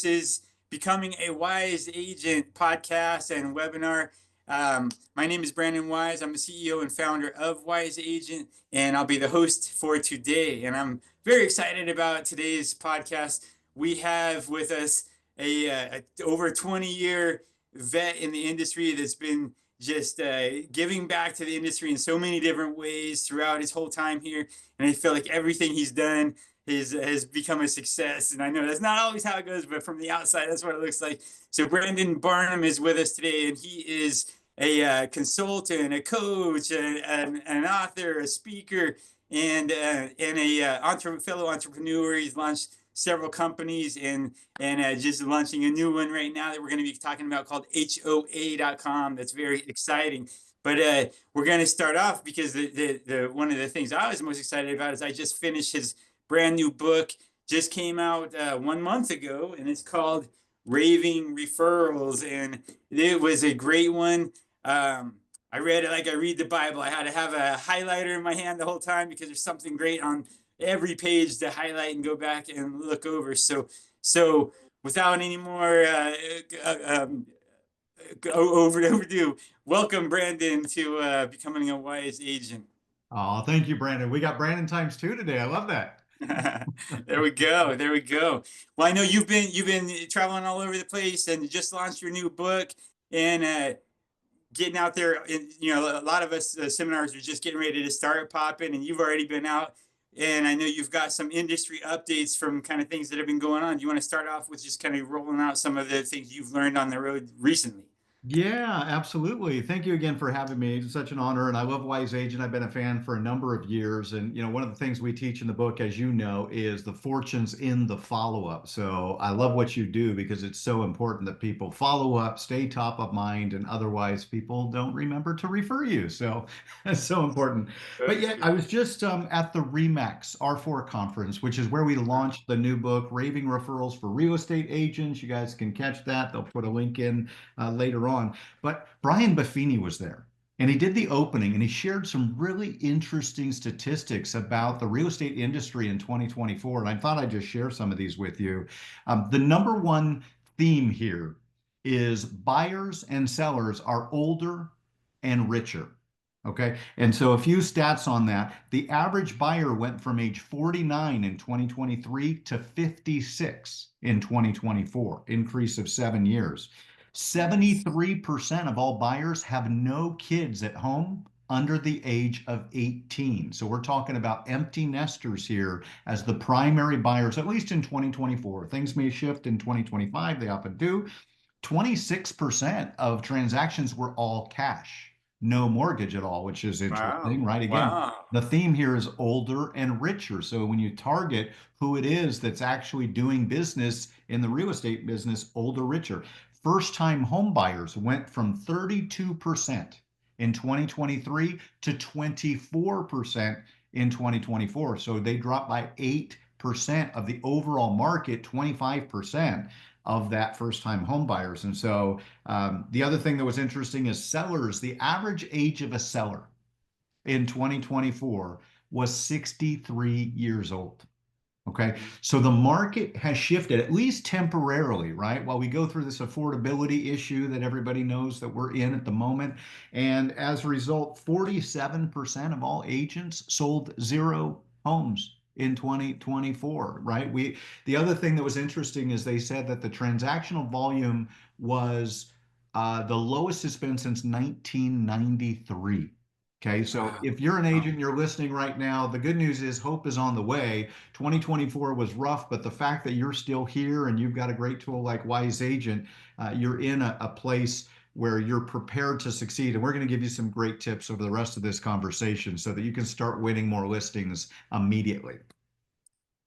is Becoming a Wise Agent podcast and webinar. My name is Brandon Wise. I'm the CEO and founder of Wise Agent, and I'll be the host for today. And I'm very excited about today's podcast. We have with us a over 20-year vet in the industry that's been just giving back to the industry in so many different ways throughout his whole time here. And I feel like everything he's done has become a success. And I know that's not always how it goes, but from the outside, that's what it looks like. So Brandon Barnum is with us today, and he is a consultant, a coach, an author, a speaker, and a fellow entrepreneur. He's launched several companies and just launching a new one right now that we're going to be talking about called HOA.com. That's very exciting. But we're going to start off because the one of the things I was most excited about is I just finished his brand new book. Just came out 1 month ago, and it's called Raving Referrals, and it was a great one. I read it like I read the Bible. I had to have a highlighter in my hand the whole time because there's something great on every page to highlight and go back and look over. So without any more overdue, welcome Brandon to Becoming a Wise Agent. Oh, thank you, Brandon. We got Brandon times two today. I love that. There we go. There we go. Well, I know you've been traveling all over the place and just launched your new book and getting out there. And a lot of us seminars are just getting ready to start popping, and you've already been out. And I know you've got some industry updates from kind of things that have been going on. Do you want to start off with just kind of rolling out some of the things you've learned on the road recently? Yeah, absolutely. Thank you again for having me. It's such an honor. And I love Wise Agent. I've been a fan for a number of years. And, one of the things we teach in the book, as you know, is the fortunes in the follow-up. So I love what you do because it's so important that people follow up, stay top of mind, and otherwise people don't remember to refer you. So that's so important. But yeah, I was just at the REMAX R4 conference, which is where we launched the new book, Raving Referrals for Real Estate Agents. You guys can catch that. They'll put a link in later on. But Brian Buffini was there and he did the opening and he shared some really interesting statistics about the real estate industry in 2024. And I thought I'd just share some of these with you. The number one theme here is buyers and sellers are older and richer. Okay. And so a few stats on that. The average buyer went from age 49 in 2023 to 56 in 2024, increase of 7 years. 73% of all buyers have no kids at home under the age of 18. So we're talking about empty nesters here as the primary buyers, at least in 2024. Things may shift in 2025, they often do. 26% of transactions were all cash, no mortgage at all, which is interesting, Wow. right? Again, Wow. the theme here is older and richer. So when you target who it is that's actually doing business in the real estate business, older, richer. First-time home buyers went from 32% in 2023 to 24% in 2024. So they dropped by 8% of the overall market, 25% of that first-time home buyers. And so the other thing that was interesting is sellers. The average age of a seller in 2024 was 63 years old. Okay, so the market has shifted, at least temporarily, right? While we go through this affordability issue that everybody knows that we're in at the moment. And as a result, 47% of all agents sold zero homes in 2024, right? The other thing that was interesting is they said that the transactional volume was the lowest it's been since 1993. Okay, so Wow. if you're an Wow. agent, you're listening right now, the good news is hope is on the way. 2024 was rough, but the fact that you're still here and you've got a great tool like Wise Agent, you're in a place where you're prepared to succeed. And we're going to give you some great tips over the rest of this conversation so that you can start winning more listings immediately.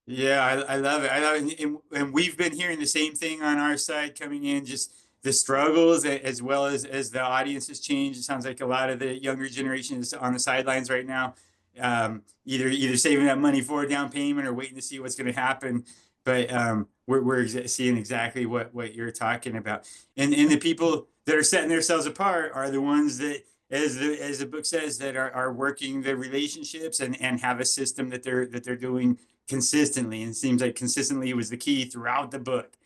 Yeah, I love it. I love it. And we've been hearing the same thing on our side coming in, just the struggles as well as the audience has changed. It sounds like a lot of the younger generation is on the sidelines right now, either saving that money for a down payment or waiting to see what's going to happen. But we're seeing exactly what you're talking about. And the people that are setting themselves apart are the ones that, as the book says, that are working the relationships and have a system that they're doing consistently. And it seems like consistently was the key throughout the book.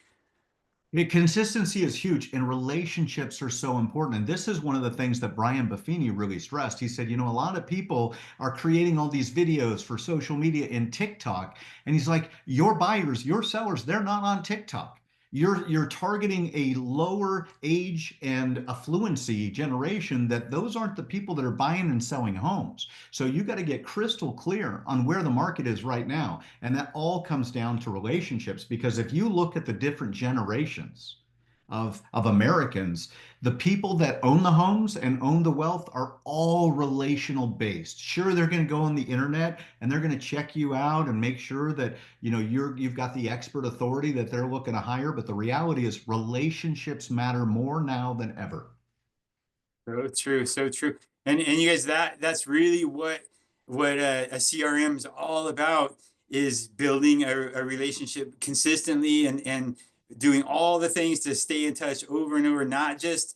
Consistency is huge, and relationships are so important. And this is one of the things that Brian Buffini really stressed. He said, a lot of people are creating all these videos for social media and TikTok. And he's like, your buyers, your sellers, they're not on TikTok. You're targeting a lower age and affluency generation that those aren't the people that are buying and selling homes. So you got to get crystal clear on where the market is right now. And that all comes down to relationships because if you look at the different generations of Americans, the people that own the homes and own the wealth are all relational based. Sure, they're going to go on the internet and they're going to check you out and make sure that you've got the expert authority that they're looking to hire, but the reality is relationships matter more now than ever. So true, so true. And you guys, that's really what a CRM is all about, is building a relationship consistently and doing all the things to stay in touch over and over, not just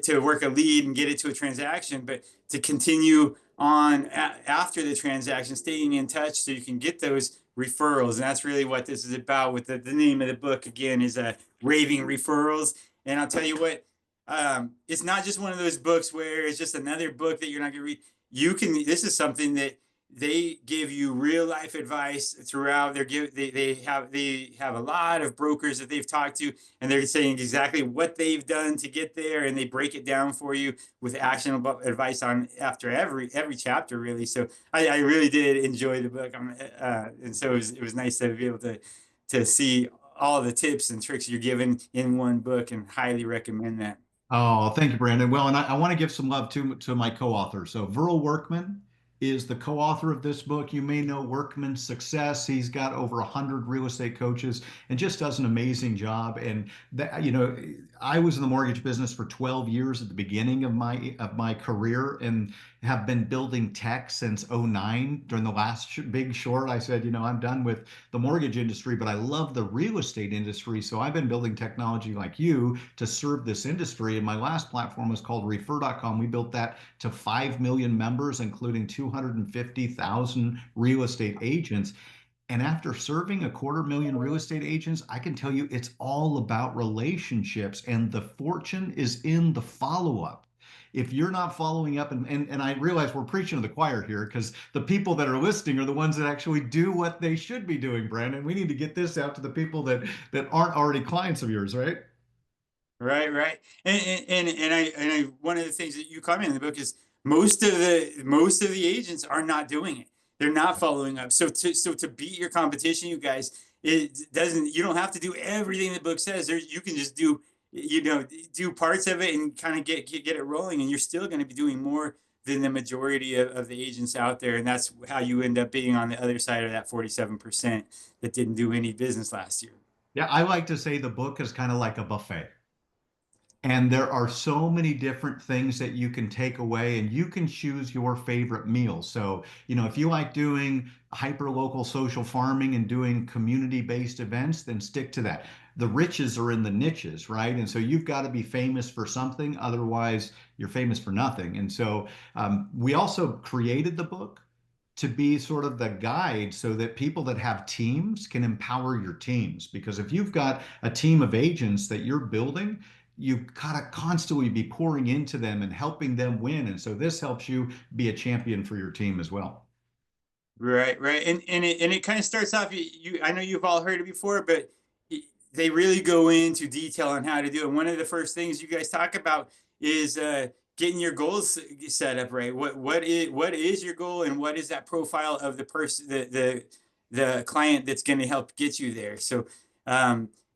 to work a lead and get it to a transaction, but to continue on after the transaction, staying in touch so you can get those referrals. And that's really what this is about. With the name of the book again is Raving Referrals. And I'll tell you what, it's not just one of those books where it's just another book that you're not going to read. This is something that they give you real life advice throughout. They have a lot of brokers that they've talked to, and they're saying exactly what they've done to get there, and they break it down for you with actionable advice on after every chapter, really. So I really did enjoy the book, and so it was nice to be able to see all the tips and tricks you're given in one book, and highly recommend that. Oh, thank you, Brandon. Well, and I want to give some love to my co-author. So, Verl Workman is the co-author of this book. You may know Workman's Success. He's got over 100 real estate coaches and just does an amazing job. And that, I was in the mortgage business for 12 years at the beginning of my career and have been building tech since '09. During the last big short, I said, I'm done with the mortgage industry, but I love the real estate industry. So I've been building technology like you to serve this industry. And my last platform was called Refer.com. We built that to 5 million members, including 250,000 real estate agents. And after serving 250,000 real estate agents, I can tell you it's all about relationships, and the fortune is in the follow up. If you're not following up, and I realize we're preaching to the choir here because the people that are listening are the ones that actually do what they should be doing, Brandon. We need to get this out to the people that aren't already clients of yours, right? Right, right. And one of the things that you comment in the book is most of the agents are not doing it. They're not following up. So to beat your competition, you guys, you don't have to do everything the book says. You can just do parts of it and kind of get it rolling, and you're still going to be doing more than the majority of the agents out there. And that's how you end up being on the other side of that 47% that didn't do any business last year. Yeah, I like to say the book is kind of like a buffet. And there are so many different things that you can take away, and you can choose your favorite meal. So, if you like doing hyper local social farming and doing community based events, then stick to that. The riches are in the niches, right? And so you've got to be famous for something. Otherwise, you're famous for nothing. And so we also created the book to be sort of the guide so that people that have teams can empower your teams. Because if you've got a team of agents that you're building, you've got to constantly be pouring into them and helping them win. And so this helps you be a champion for your team as well. Right, right, and it kind of starts off. I know you've all heard it before, but they really go into detail on how to do it. And one of the first things you guys talk about is getting your goals set up right. What is your goal, and what is that profile of the person, the client that's going to help get you there. So,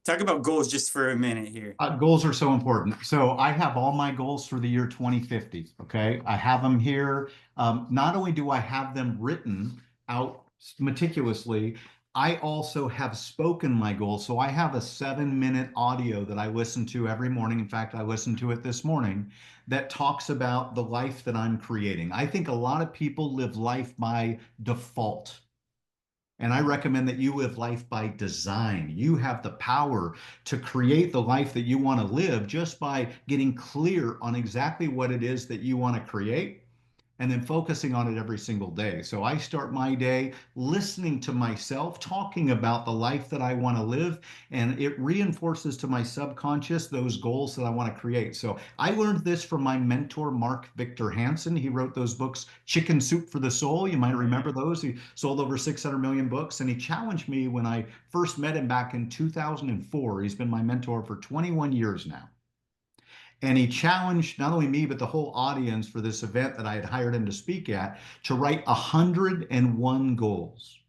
talk about goals just for a minute here. Goals are so important. So I have all my goals for the year 2050. Okay. I have them here. Not only do I have them written out meticulously, I also have spoken my goals. So I have a 7-minute audio that I listen to every morning. In fact, I listened to it this morning that talks about the life that I'm creating. I think a lot of people live life by default. And I recommend that you live life by design. You have the power to create the life that you want to live just by getting clear on exactly what it is that you want to create and then focusing on it every single day. So I start my day listening to myself, talking about the life that I want to live, and it reinforces to my subconscious those goals that I want to create. So I learned this from my mentor, Mark Victor Hansen. He wrote those books, Chicken Soup for the Soul. You might remember those. He sold over 600 million books, and he challenged me when I first met him back in 2004. He's been my mentor for 21 years now. And he challenged not only me, but the whole audience for this event that I had hired him to speak at to write 101 goals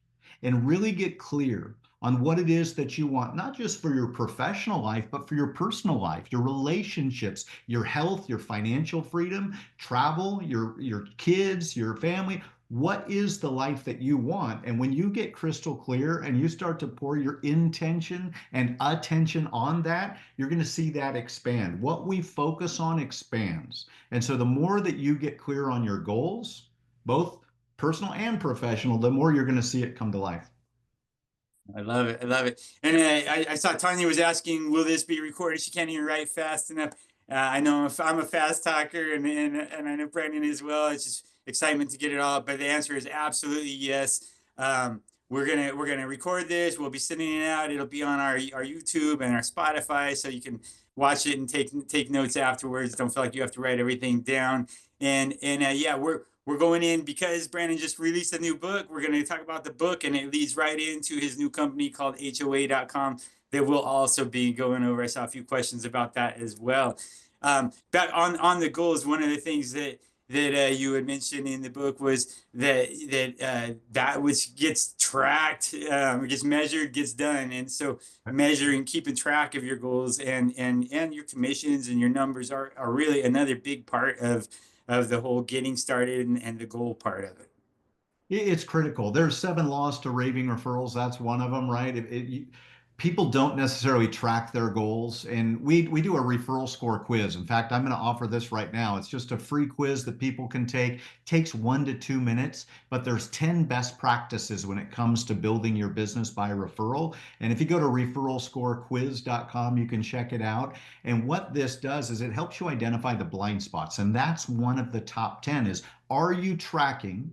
and really get clear on what it is that you want, not just for your professional life, but for your personal life, your relationships, your health, your financial freedom, travel, your kids, your family. What is the life that you want? And when you get crystal clear and you start to pour your intention and attention on that, you're going to see that expand. What we focus on expands. And so the more that you get clear on your goals, both personal and professional, the more you're going to see it come to life. I love it. I love it. And I saw Tanya was asking, will this be recorded? She can't even write fast enough. I know I'm a fast talker, and I know Brandon as well. It's just excitement to get it all. But the answer is absolutely yes. We're gonna record this. We'll be sending it out. It'll be on our YouTube and our Spotify, so you can watch it and take notes afterwards. Don't feel like you have to write everything down. And yeah, we're going in because Brandon just released a new book. We're going to talk about the book, and it leads right into his new company called HOA.com that we'll also be going over. I saw a few questions about that as well. Back on the goals, one of the things that you had mentioned in the book was that which gets tracked, gets measured, gets done, and so measuring, keeping track of your goals and your commissions and your numbers are really another big part of the whole getting started and the goal part of it. It's critical. There's 7 laws to raving referrals. That's one of them, right? People don't necessarily track their goals, and we do a referral score quiz. In fact, I'm going to offer this right now. It's just a free quiz that people can take. Takes 1 to 2 minutes, but there's 10 best practices when it comes to building your business by referral. And if you go to referralscorequiz.com, you can check it out. And what this does is it helps you identify the blind spots, and that's one of the top 10 is, are you tracking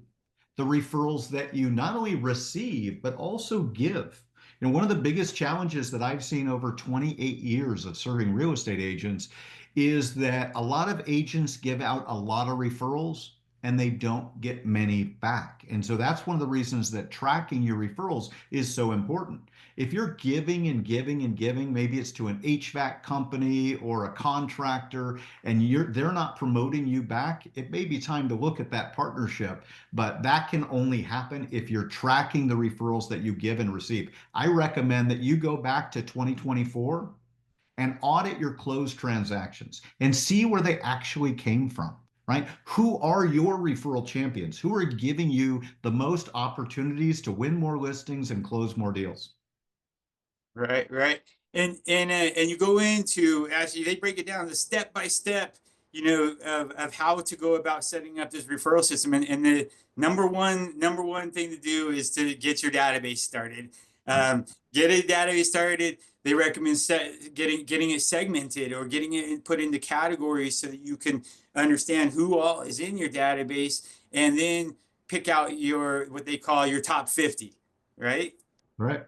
the referrals that you not only receive, but also give? One of the biggest challenges that I've seen over 28 years of serving real estate agents is that a lot of agents give out a lot of referrals and they don't get many back. And so that's one of the reasons that tracking your referrals is so important. If you're giving and giving and giving, maybe it's to an HVAC company or a contractor, and they're not promoting you back, it may be time to look at that partnership. But that can only happen if you're tracking the referrals that you give and receive. I recommend that you go back to 2024 and audit your closed transactions and see where they actually came from, right? Who are your referral champions? Who are giving you the most opportunities to win more listings and close more deals? Right, right. And you go into, actually they break it down the step by step, of how to go about setting up this referral system. And the number one thing to do is to get your database started. Get a database started. They recommend getting it segmented or getting it put into categories so that you can understand who all is in your database, and then pick out your what they call your top 50, right? Right.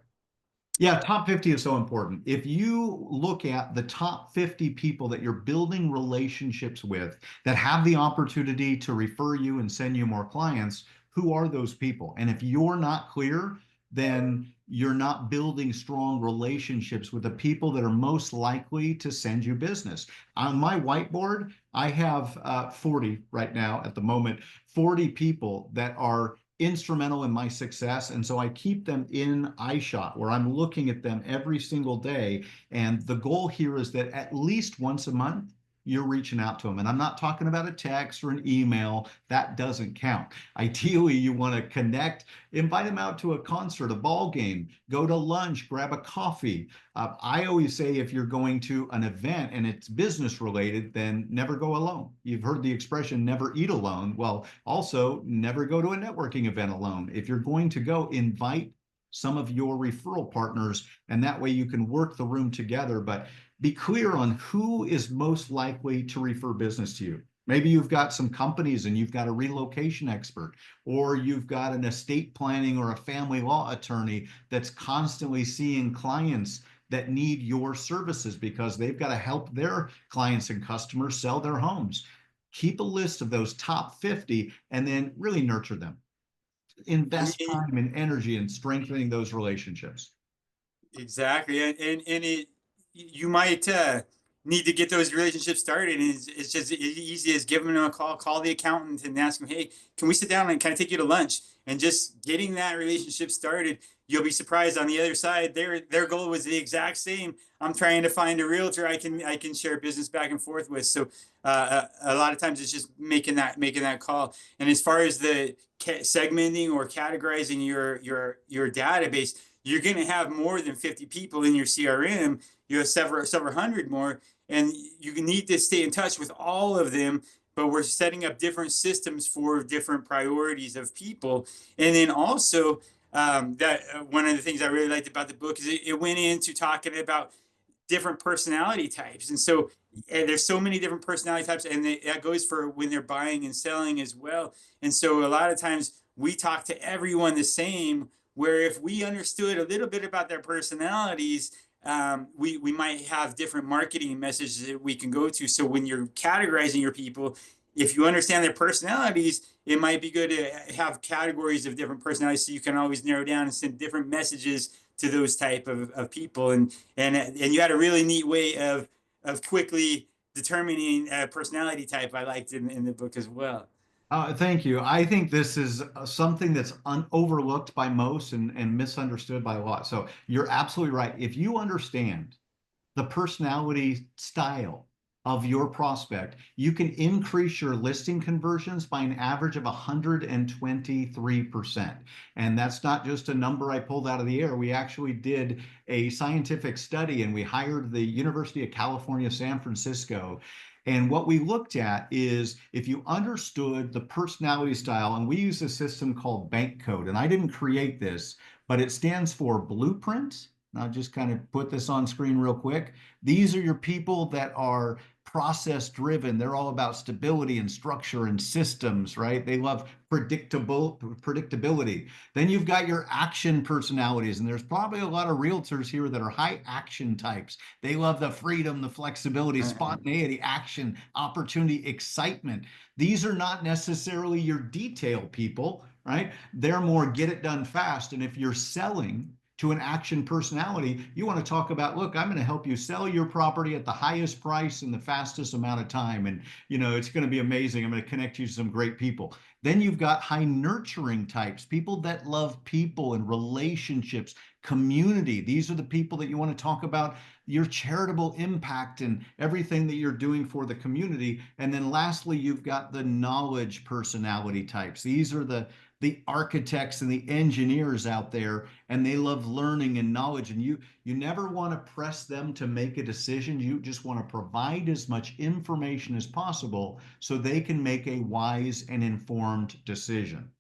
Yeah, top 50 is so important. If you look at the top 50 people that you're building relationships with that have the opportunity to refer you and send you more clients, who are those people? And if you're not clear, then you're not building strong relationships with the people that are most likely to send you business. On my whiteboard, I have 40 right now at the moment, 40 people that are instrumental in my success. And so I keep them in eyeshot where I'm looking at them every single day. And the goal here is that at least once a month, you're reaching out to them. And I'm not talking about a text or an email. That doesn't count. Ideally, you want to connect, invite them out to a concert, a ball game, go to lunch, grab a coffee. I always say if you're going to an event and it's business related, then never go alone. You've heard the expression, never eat alone. Well, also never go to a networking event alone. If you're going to go, invite some of your referral partners, and that way you can work the room together. But be clear on who is most likely to refer business to you. Maybe you've got some companies and you've got a relocation expert, or you've got an estate planning or a family law attorney that's constantly seeing clients that need your services because they've got to help their clients and customers sell their homes. Keep a list of those top 50 and then really nurture them. And, Invest time and energy in strengthening those relationships. exactly, and it you might need to get those relationships started. And it's just as easy as giving them a call, call the accountant, and ask them, "Hey, can we sit down and can I take you to lunch?" And just getting that relationship started. You'll be surprised on the other side. Their goal was the exact same. I'm trying to find a realtor I can share business back and forth with. So a lot of times it's just making that call. And as far as the segmenting or categorizing your database, you're going to have more than 50 people in your CRM. You have several hundred more, and you need to stay in touch with all of them. But we're setting up different systems for different priorities of people. And then also, that one of the things I really liked about the book is it went into talking about different personality types. And so there's so many different personality types, and that goes for when they're buying and selling as well. And so a lot of times we talk to everyone the same, where if we understood a little bit about their personalities, we might have different marketing messages that we can go to. So when you're categorizing your people, if you understand their personalities, it might be good to have categories of different personalities so you can always narrow down and send different messages to those type of people. And you had a really neat way of quickly determining a personality type I liked in the book as well. Thank you. I think this is something that's overlooked by most and misunderstood by a lot. So you're absolutely right. If you understand the personality style of your prospect, you can increase your listing conversions by an average of 123%. And that's not just a number I pulled out of the air. We actually did a scientific study and we hired the University of California, San Francisco. And what we looked at is if you understood the personality style, and we use a system called bank code, and I didn't create this, but it stands for blueprint. I'll just kind of put this on screen real quick. These are your people that are process driven. They're all about stability and structure and systems, right? They love predictability. Then you've got your action personalities, and there's probably a lot of realtors here that are high action types. They love the freedom, the flexibility, spontaneity, action, opportunity, excitement. These are not necessarily your detail people, right? They're more get it done fast. And if you're selling to an action personality, you want to talk about, look, I'm going to help you sell your property at the highest price in the fastest amount of time. And, it's going to be amazing. I'm going to connect you to some great people. Then you've got high nurturing types, people that love people and relationships, community. These are the people that you want to talk about your charitable impact and everything that you're doing for the community. And then lastly, you've got the knowledge personality types. These are the architects and the engineers out there, and they love learning and knowledge. And you never want to press them to make a decision. You just want to provide as much information as possible so they can make a wise and informed decision.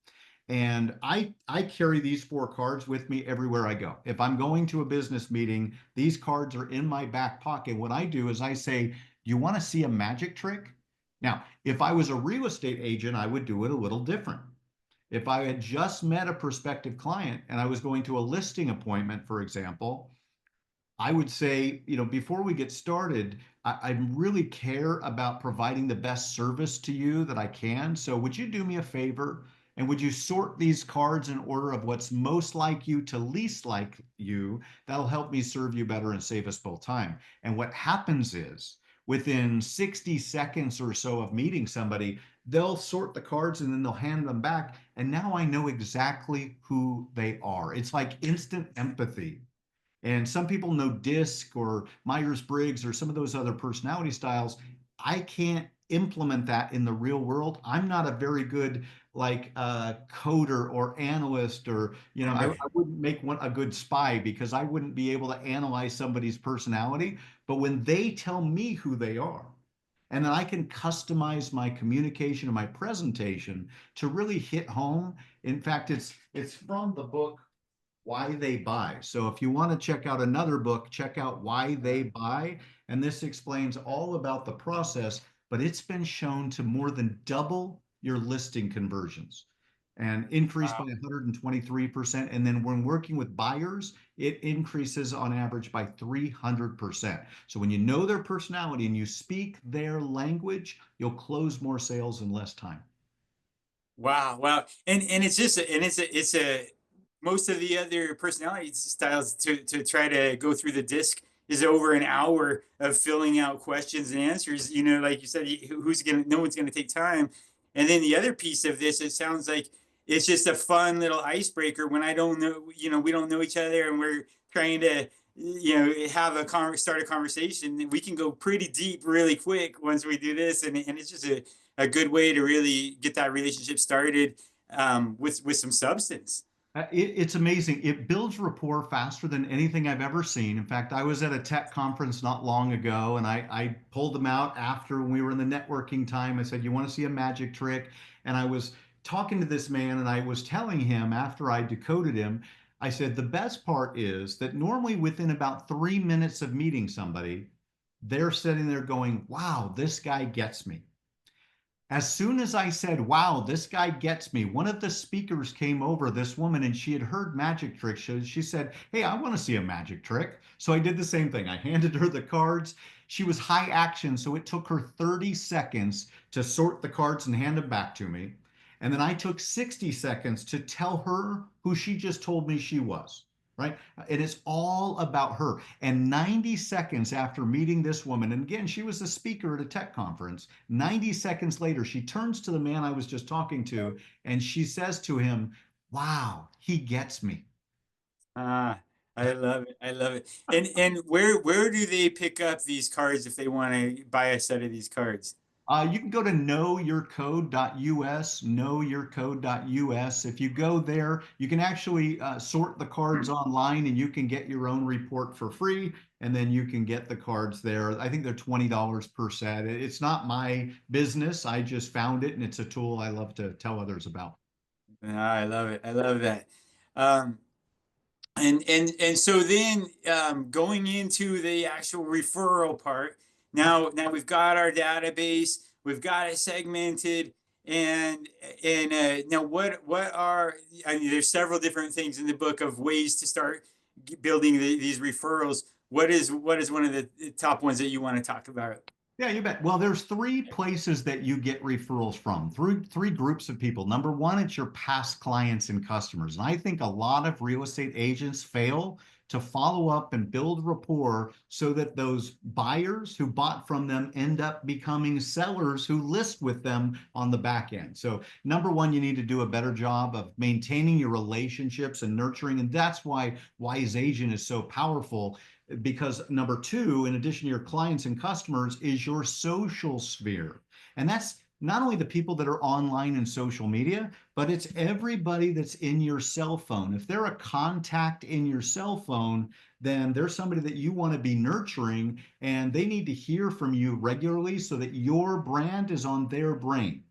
And I carry these 4 cards with me everywhere I go. If I'm going to a business meeting, these cards are in my back pocket. What I do is I say, you want to see a magic trick? Now, if I was a real estate agent, I would do it a little different. If I had just met a prospective client and I was going to a listing appointment, for example, I would say, before we get started, I really care about providing the best service to you that I can. So would you do me a favor? And would you sort these cards in order of what's most like you to least like you? That'll help me serve you better and save us both time. And what happens is within 60 seconds or so of meeting somebody, they'll sort the cards and then they'll hand them back. And now I know exactly who they are. It's like instant empathy. And some people know DISC or Myers-Briggs or some of those other personality styles. I can't implement that in the real world. I'm not a very good like coder or analyst, or I wouldn't make a good spy because I wouldn't be able to analyze somebody's personality. But when they tell me who they are, and then I can customize my communication and my presentation to really hit home. In fact, it's from the book Why They Buy. So if you want to check out another book, check out Why They Buy. And this explains all about the process. but it's been shown to more than double your listing conversions and increase by Wow. 123%. And then when working with buyers, it increases on average by 300%. So when you know their personality and you speak their language, you'll close more sales in less time. Wow, wow. And it's just it's a most of the other personality styles to try to go through the disc is over an hour of filling out questions and answers. You know, like you said, who's gonna no one's gonna take time. And then the other piece of this, it sounds like it's just a fun little icebreaker when I don't know, we don't know each other and we're trying to, have start a conversation. We can go pretty deep really quick once we do this. And it's just a good way to really get that relationship started with some substance. It's amazing. It builds rapport faster than anything I've ever seen. In fact, I was at a tech conference not long ago, and I pulled them out after when we were in the networking time. I said, "You want to see a magic trick?" And I was talking to this man, and I was telling him after I decoded him, I said, "The best part is that normally within about 3 minutes of meeting somebody, they're sitting there going, 'Wow, this guy gets me.' As soon as I said, wow, this guy gets me, one of the speakers came over, this woman, and she had heard magic tricks. She said, hey, I want to see a magic trick. So I did the same thing. I handed her the cards. She was high action, so it took her 30 seconds to sort the cards and hand them back to me. And then I took 60 seconds to tell her who she just told me she was. Right. And it's all about her. And 90 seconds after meeting this woman, and again, she was a speaker at a tech conference, 90 seconds later, she turns to the man I was just talking to and she says to him, wow, he gets me. Ah, I love it. I love it. And where do they pick up these cards if they want to buy a set of these cards? You can go to knowyourcode.us, knowyourcode.us. If you go there, you can actually sort the cards online and you can get your own report for free. And then you can get the cards there. I think they're $20 per set. It's not my business. I just found it and it's a tool I love to tell others about. Ah, I love it. I love that. Um, and so then going into the actual referral part, now we've got our database, we've got it segmented, and now what are, I mean, there's several different things in the book of ways to start building these referrals. What is one of the top ones that you want to talk about? Yeah, you bet. Well, there's three places that you get referrals from, through three groups of people. Number one, it's your past clients and customers. And I think a lot of real estate agents fail to follow up and build rapport so that those buyers who bought from them end up becoming sellers who list with them on the back end. So, number one, you need to do a better job of maintaining your relationships and nurturing. And that's why Wise Agent is so powerful because number two, in addition to your clients and customers, is your social sphere. And that's not only the people that are online and social media, but it's everybody that's in your cell phone. If they're a contact in your cell phone, then they're somebody that you want to be nurturing and they need to hear from you regularly so that your brand is on their brain.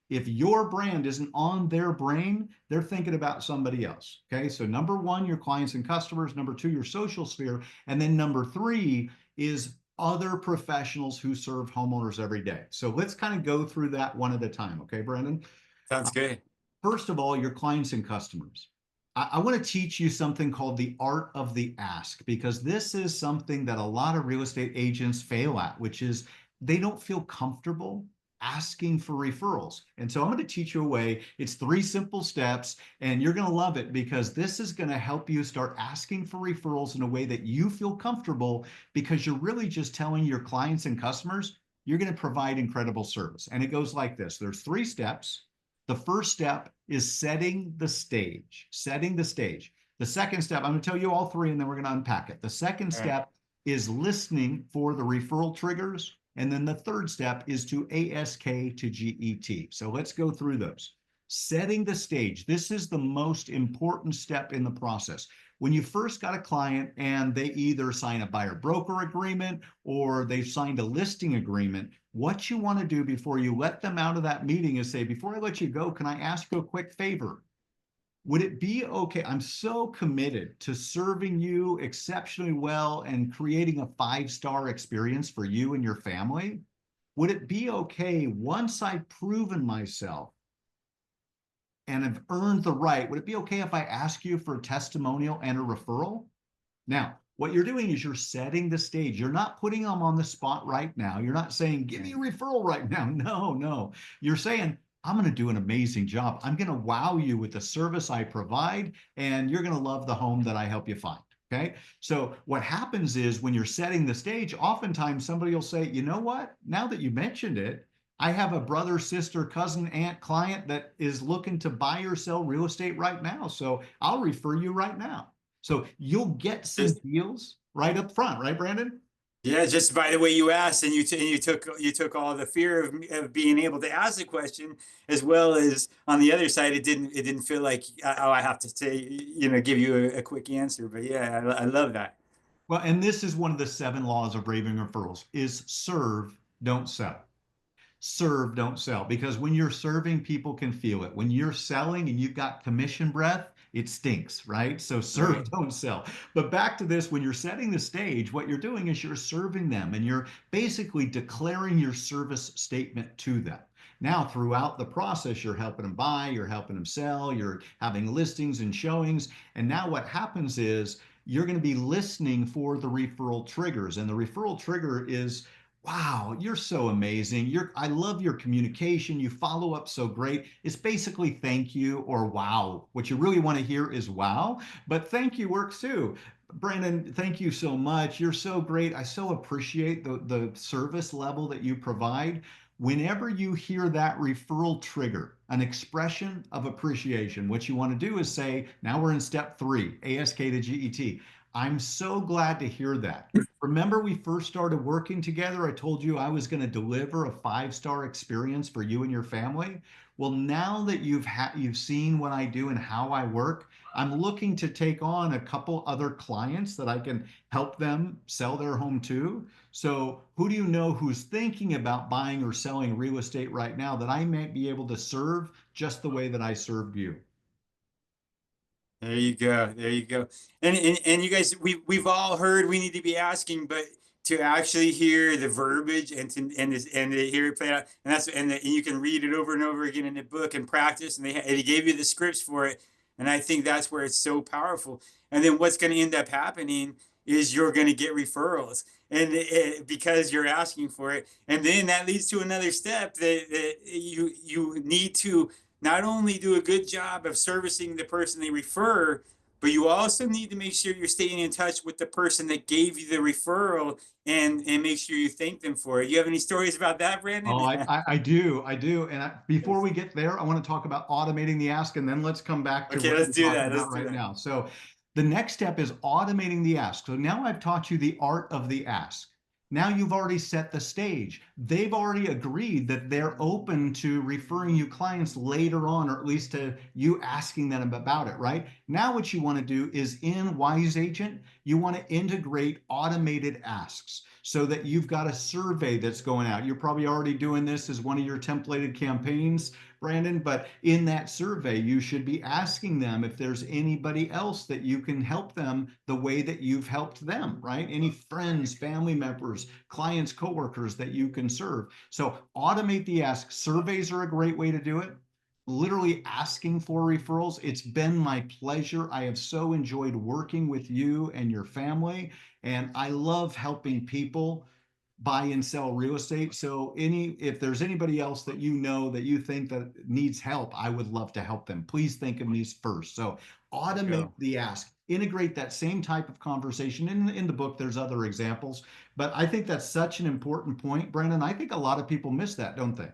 If your brand isn't on their brain, they're thinking about somebody else. Okay. So, number one, your clients and customers. Number two, your social sphere. And then number three is other professionals who serve homeowners every day. So, let's kind of go through that one at a time. Okay, Brandon? Sounds good. First of all, your clients and customers. I want to teach you something called the art of the ask, because this is something that a lot of real estate agents fail at, which is they don't feel comfortable asking for referrals. And so I'm going to teach you a way. It's three simple steps, and you're going to love it because this is going to help you start asking for referrals in a way that you feel comfortable because you're really just telling your clients and customers you're going to provide incredible service. And it goes like this. There's three steps. The first step is setting the stage, setting the stage. The second step, I'm going to tell you all three and then we're going to unpack it. The second All right. step is listening for the referral triggers. And then the third step is to ASK to GET. So let's go through those. Setting the stage. This is the most important step in the process. When you first got a client and they either sign a buyer broker agreement or they've signed a listing agreement, what you want to do before you let them out of that meeting is say, before I let you go, can I ask you a quick favor? Would it be okay? I'm so committed to serving you exceptionally well and creating a five-star experience for you and your family. would it be okay once I've proven myself and have earned the right, would it be okay if I ask you for a testimonial and a referral? Now, what you're doing is you're setting the stage. You're not putting them on the spot right now. You're not saying, give me a referral right now. No, no. You're saying, I'm going to do an amazing job. I'm going to wow you with the service I provide, and you're going to love the home that I help you find. Okay. So, what happens is when you're setting the stage, oftentimes somebody will say, you know what? Now that you mentioned it, I have a brother, sister, cousin, aunt, client that is looking to buy or sell real estate right now. So, I'll refer you right now. So you'll get some Just deals right up front, right, Brandon? yeah, just by the way you asked, and you took all the fear of being able to ask the question, as well as on the other side, it didn't feel like oh I have to say give you a quick answer. But yeah, I love that. Well, and this is one of the 7 laws of raving referrals is serve, don't sell. Serve, don't sell. Because when you're serving, people can feel it. When you're selling and you've got commission breath, it stinks, right? So serve, Right. don't sell. But back to this, when you're setting the stage, what you're doing is you're serving them and you're basically declaring your service statement to them. Now, throughout the process, you're helping them buy, you're helping them sell, you're having listings and showings. And now what happens is you're going to be listening for the referral triggers. And the referral trigger is, wow, you're so amazing. I love your communication. You follow up so great. It's basically thank you or wow. What you really want to hear is wow, but thank you works too. Brandon, thank you so much. You're so great. I so appreciate the service level that you provide. Whenever you hear that referral trigger, an expression of appreciation, what you want to do is say, now we're in step 3, ASK to GET. I'm so glad to hear that. Remember, we first started working together. I told you I was going to deliver a 5-star experience for you and your family. Well, now that you've seen what I do and how I work, I'm looking to take on a couple other clients that I can help them sell their home to. So, who do you know who's thinking about buying or selling real estate right now that I might be able to serve just the way that I served you? There you go. There you go. And you guys, we've all heard we need to be asking, but to actually hear the verbiage and to hear it play out, and you can read it over and over again in the book and practice, and they gave you the scripts for it, and I think that's where it's so powerful. And then what's going to end up happening is you're going to get referrals, and because you're asking for it, and then that leads to another step that you need to not only do a good job of servicing the person they refer, but you also need to make sure you're staying in touch with the person that gave you the referral and make sure you thank them for it. You have any stories about that, Oh, Brandon? I do. I do. And before we get there, I want to talk about automating the ask, and then let's come back to Okay, what let's we're do talking that. about Let's do right that. now. So, the next step is automating the ask. So, now I've taught you the art of the ask. Now you've already set the stage. They've already agreed that they're open to referring you clients later on, or at least to you asking them about it, right? Now, what you want to do is in Wise Agent, you want to integrate automated asks so that you've got a survey that's going out. You're probably already doing this as one of your templated campaigns, Brandon, but in that survey, you should be asking them if there's anybody else that you can help them the way that you've helped them, right? Any friends, family members, clients, coworkers that you can serve. So automate the ask. Surveys are a great way to do it. Literally asking for referrals. It's been my pleasure. I have so enjoyed working with you and your family, and I love helping people buy and sell real estate. So if there's anybody else that you know that you think that needs help, I would love to help them. Please think of me first. So automate Go. the ask. Integrate that same type of conversation. In the book, there's other examples, but I think that's such an important point, Brandon. I think a lot of people miss that, don't they?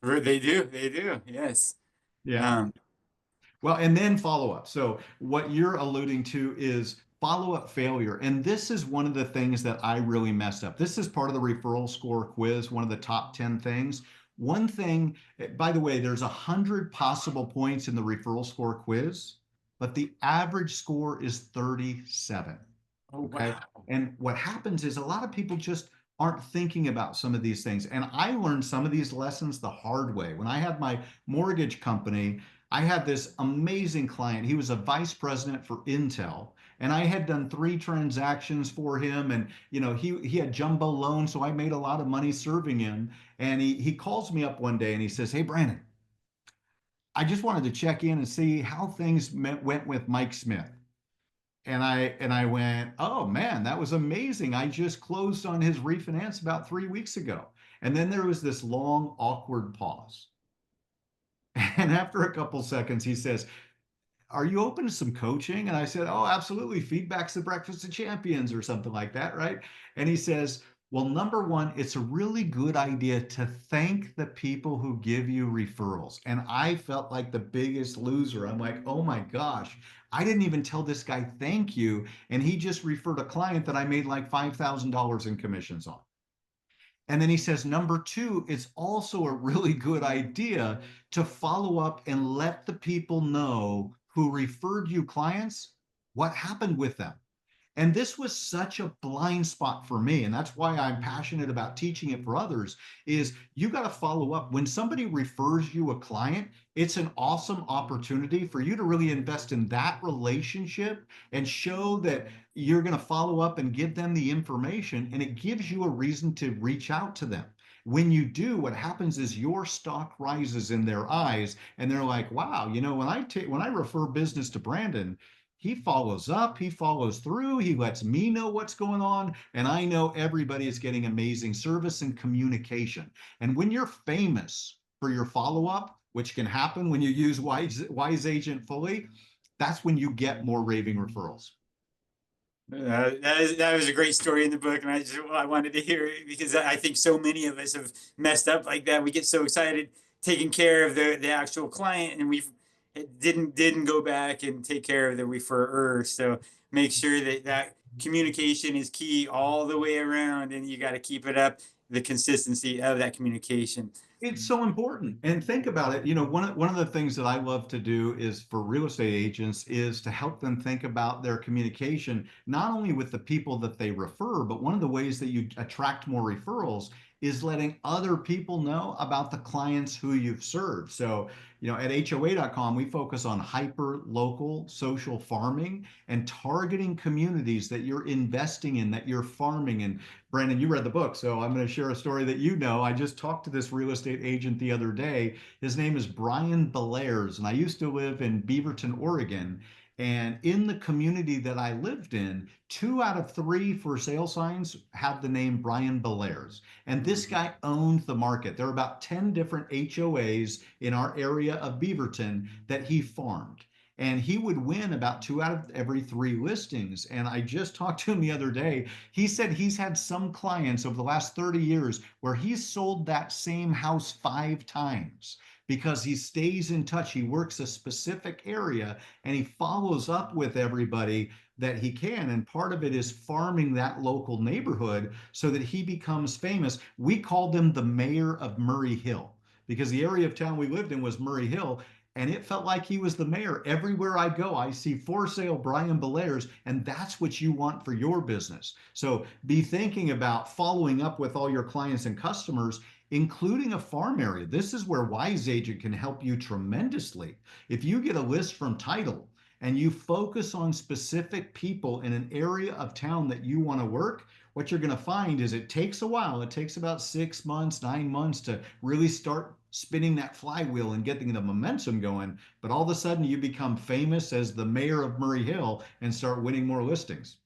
They do. They do. Yes. Yeah. Um, Well, and then follow up. So, what you're alluding to is follow up failure. And this is one of the things that I really messed up. This is part of the referral score quiz, one of the top 10 things. One thing, by the way, there's 100 possible points in the referral score quiz, but the average score is 37. oh Okay. wow. And what happens is a lot of people just aren't thinking about some of these things. And I learned some of these lessons the hard way. When I had my mortgage company, I had this amazing client. He was a vice president for Intel, and I had done 3 transactions for him. And he had jumbo loans, so I made a lot of money serving him. And he calls me up one day and he says, "Hey, Brandon, I just wanted to check in and see how things went with Mike Smith." And I went, "Oh man, that was amazing. I just closed on his refinance about 3 weeks ago." And then there was this long, awkward pause. And after a couple seconds, he says, "Are you open to some coaching?" And I said, "Oh, absolutely. Feedback's the breakfast of champions," or something like that, right? And he says, "Well, number one, it's a really good idea to thank the people who give you referrals." And I felt like the biggest loser. I'm like, "Oh my gosh, I didn't even tell this guy thank you." And he just referred a client that I made like $5,000 in commissions on. And then he says, number two, it's also a really good idea to follow up and let the people know who referred you clients what happened with them. And this was such a blind spot for me. And that's why I'm passionate about teaching it for others is you got to follow up. When somebody refers you a client, it's an awesome opportunity for you to really invest in that relationship and show that you're going to follow up and give them the information. And it gives you a reason to reach out to them. When you do, what happens is your stock rises in their eyes and they're like, wow, when I refer business to Brandon, he follows up, he follows through, he lets me know what's going on, and I know everybody is getting amazing service and communication. And when you're famous for your follow up, which can happen when you use Wise Agent fully, that's when you get more raving referrals. That was a great story in the book, and I wanted to hear it because I think so many of us have messed up like that. We get so excited taking care of the actual client, and we didn't go back and take care of the referrer. So make sure that that communication is key all the way around, and you got to keep it up, the consistency of that communication. It's so important. And think about it. One of the things that I love to do is for real estate agents is to help them think about their communication, not only with the people that they refer, but one of the ways that you attract more referrals is letting other people know about the clients who you've served. So, at HOA.com, we focus on hyper local social farming and targeting communities that you're investing in, that you're farming in. Brandon, you read the book, so I'm going to share a story that you know. I just talked to this real estate agent the other day. His name is Brian Belair's, and I used to live in Beaverton, Oregon. And in the community that I lived in, 2 out of 3 for sale signs had the name Brian Belair's. And this guy owned the market. There are about 10 different HOAs in our area of Beaverton that he farmed. And he would win about 2 out of every 3 listings. And I just talked to him the other day. He said he's had some clients over the last 30 years where he's sold that same house 5 times because he stays in touch. He works a specific area and he follows up with everybody that he can. And part of it is farming that local neighborhood so that he becomes famous. We called him the mayor of Murray Hill because the area of town we lived in was Murray Hill. And it felt like he was the mayor. Everywhere I go, I see for sale Brian Belair's, and that's what you want for your business. So be thinking about following up with all your clients and customers, including a farm area. This is where Wise Agent can help you tremendously. If you get a list from title and you focus on specific people in an area of town that you want to work, what you're going to find is it takes a while. It takes about 6 months, 9 months to really start spinning that flywheel and getting the momentum going. But all of a sudden, you become famous as the mayor of Murray Hill and start winning more listings.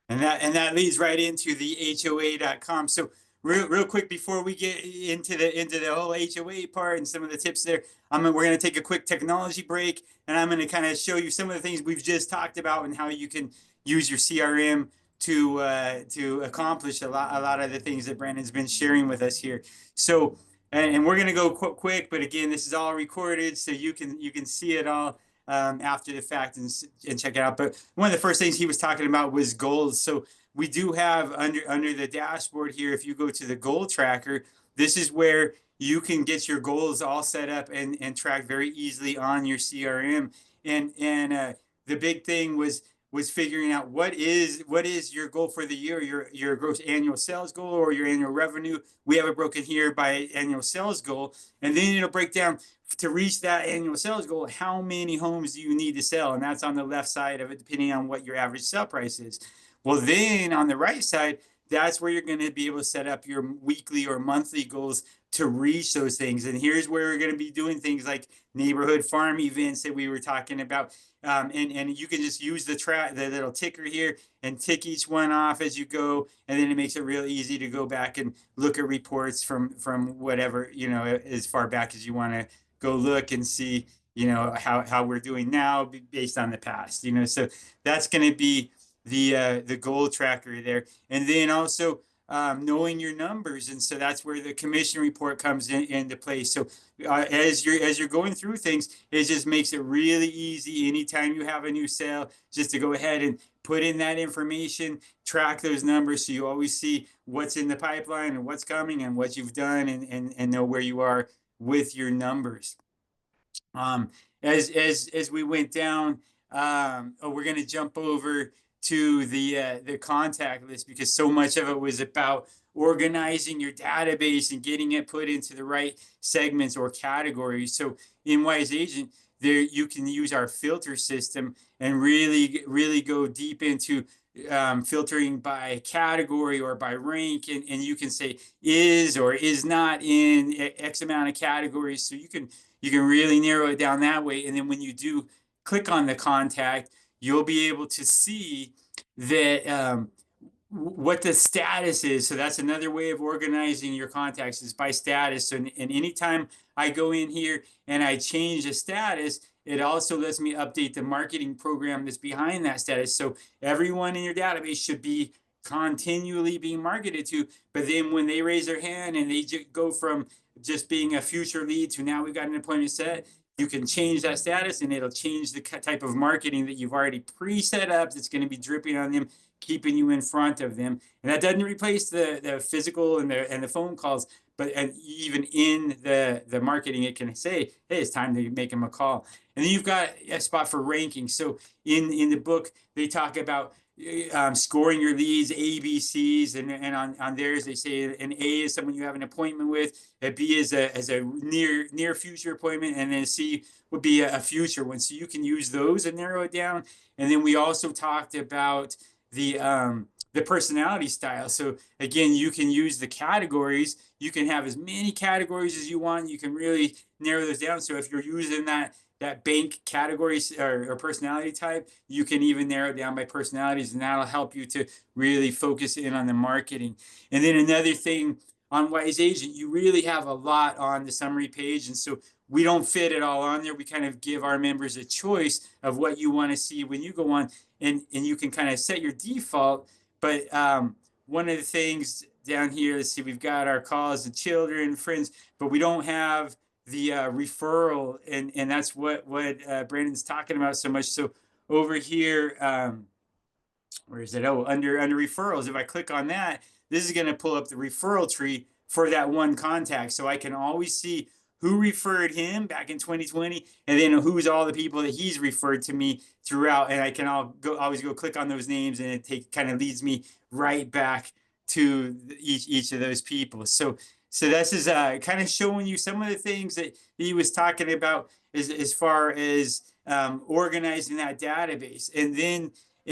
And that leads right into the HOA.com. So real quick before we get into the whole HOA part and some of the tips there, we're gonna take a quick technology break, and I'm gonna kind of show you some of the things we've just talked about and how you can use your CRM to accomplish a lot of the things that Brandon's been sharing with us here. So and we're gonna go quick, but again, this is all recorded, so you can see it all after the fact and check it out. But one of the first things he was talking about was goals. So we do have under the dashboard here, if you go to the goal tracker, this is where you can get your goals all set up and track very easily on your CRM. And the big thing was was figuring out what is your goal for the year, your gross annual sales goal or your annual revenue. We have it broken here by annual sales goal, and then it'll break down to reach that annual sales goal. How many homes do you need to sell? And that's on the left side of it, depending on what your average sale price is. Well, then on the right side, that's where you're going to be able to set up your weekly or monthly goals to reach those things. And here's where we're going to be doing things like neighborhood farm events that we were talking about. And you can just use the little ticker here and tick each one off as you go. And then it makes it real easy to go back and look at reports from whatever, as far back as you want to go look and see, how we're doing now based on the past, so that's going to be the goal tracker there. And then also knowing your numbers. And so that's where the commission report comes into play. So as you're going through things, it just makes it really easy anytime you have a new sale, just to go ahead and put in that information, track those numbers, so you always see what's in the pipeline and what's coming and what you've done, and know where you are with your numbers. As we went down, we're going to jump over to the contact list, because so much of it was about organizing your database and getting it put into the right segments or categories. So in Wise Agent, there you can use our filter system and really go deep into filtering by category or by rank, and you can say is or is not in X amount of categories. So you can really narrow it down that way. And then when you do click on the contact, you'll be able to see that what the status is. So that's another way of organizing your contacts, is by status. So, and anytime I go in here and I change the status, it also lets me update the marketing program that's behind that status. So everyone in your database should be continually being marketed to. But then when they raise their hand and they go from just being a future lead to now we've got an appointment set, you can change that status and it'll change the type of marketing that you've already pre-set up that's going to be dripping on them, keeping you in front of them. And that doesn't replace the physical and the phone calls, but even in the marketing, it can say, hey, it's time to make them a call. And then you've got a spot for ranking. So in the book, they talk about scoring your leads, ABCs, and on theirs they say an A is someone you have an appointment with, a B is a near future appointment, and then a C would be a future one. So you can use those and narrow it down. And then we also talked about the personality style. So again, you can use the categories. You can have as many categories as you want. You can really narrow those down. So if you're using that bank category or personality type, you can even narrow it down by personalities, and that'll help you to really focus in on the marketing. And then another thing on Wise Agent, you really have a lot on the summary page. And so we don't fit it all on there. We kind of give our members a choice of what you want to see when you go on, and you can kind of set your default. But one of the things down here, let's see, we've got our calls to children, friends, but we don't have the referral, and that's what Brandon's talking about so much. So over here, where is it? Oh, under referrals. If I click on that, this is going to pull up the referral tree for that one contact, so I can always see who referred him back in 2020, and then who's all the people that he's referred to me throughout, and I can always go click on those names, and it kind of leads me right back to each of those people. So this is kind of showing you some of the things that he was talking about as far as organizing that database. And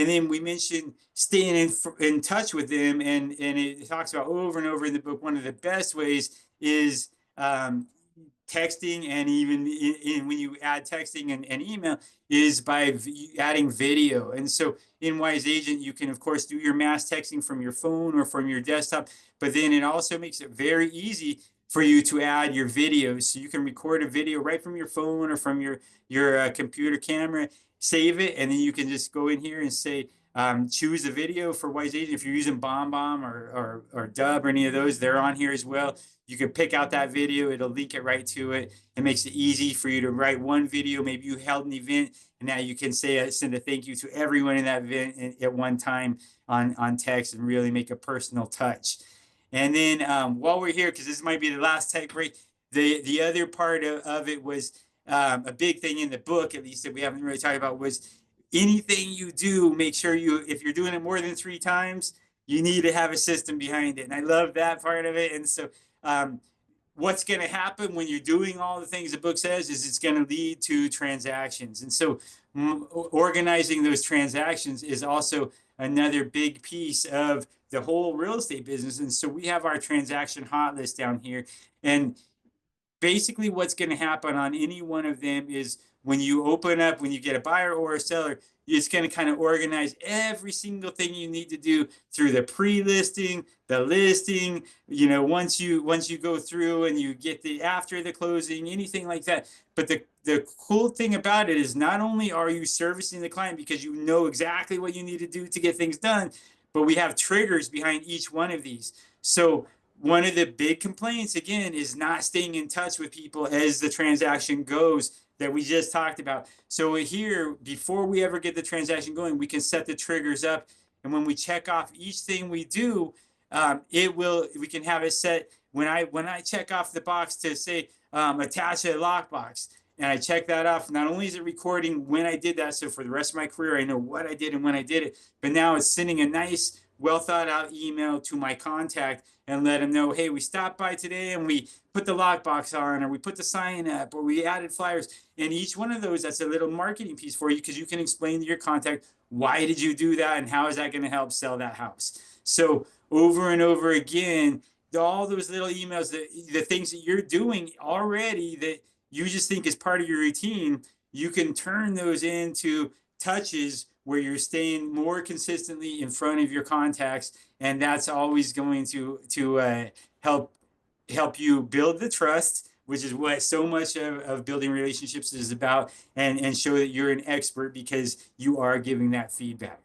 then we mentioned staying in touch with them, and it talks about over and over in the book, one of the best ways is texting, and even when you add texting and email, is by adding video. And so in Wise Agent, you can of course do your mass texting from your phone or from your desktop, but then it also makes it very easy for you to add your videos. So you can record a video right from your phone or from your computer camera, save it, and then you can just go in here and say, choose a video for Wise Agent. If you're using BombBomb or Dub or any of those, they're on here as well. You can pick out that video. It'll link it right to it. It makes it easy for you to write one video. Maybe you held an event, and now you can send a thank you to everyone in that event at one time on text, and really make a personal touch. And then while we're here, because this might be the last tech break, the other part of it was a big thing in the book, at least that we haven't really talked about, was anything you do, make sure if you're doing it more than 3 times, you need to have a system behind it. And I love that part of it. And so, um, what's going to happen when you're doing all the things the book says is it's going to lead to transactions. And so, organizing those transactions is also another big piece of the whole real estate business. And so we have our transaction hot list down here. And basically what's going to happen on any one of them is when you open up, when you get a buyer or a seller, it's going to kind of organize every single thing you need to do through the pre-listing, the listing, once you go through and you get the after the closing, anything like that. But the cool thing about it is not only are you servicing the client because you know exactly what you need to do to get things done, but we have triggers behind each one of these. So one of the big complaints again is not staying in touch with people as the transaction goes that we just talked about. So here, before we ever get the transaction going, we can set the triggers up, and when we check off each thing we do, we can have it set when I check off the box to say attach a lockbox, and I check that off. Not only is it recording when I did that, so for the rest of my career I know what I did and when I did it, but now it's sending a nice, well thought out email to my contact and let them know, hey, we stopped by today and we put the lockbox on, or we put the sign up, or we added flyers. And each one of those, that's a little marketing piece for you, because you can explain to your contact, why did you do that and how is that going to help sell that house? So over and over again, all those little emails, the things that you're doing already that you just think is part of your routine, you can turn those into touches where you're staying more consistently in front of your contacts, and that's always going to help you build the trust, which is what so much of building relationships is about, and show that you're an expert because you are giving that feedback.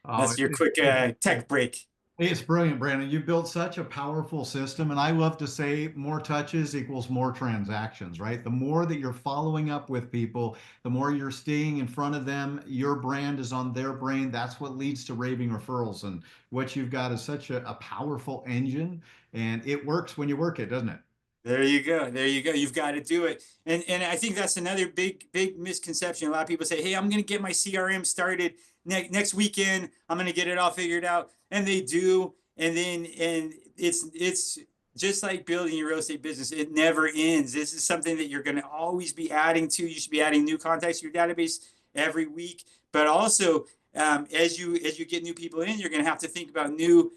Oh, That's your quick tech break. it's brilliant, Brandon. You've built such a powerful system. And I love to say more touches equals more transactions, right? The more that you're following up with people, the more you're staying in front of them, your brand is on their brain. That's what leads to raving referrals. And what you've got is such a powerful engine, and it works when you work it, doesn't it? There you go. There you go. You've got to do it. And I think that's another big misconception. A lot of people say, "Hey, I'm going to get my CRM started next weekend. I'm going to get it all figured out." And they do. And it's just like building your real estate business. It never ends. This is something that you're going to always be adding to. You should be adding new contacts to your database every week. But also, as you get new people in, you're going to have to think about new,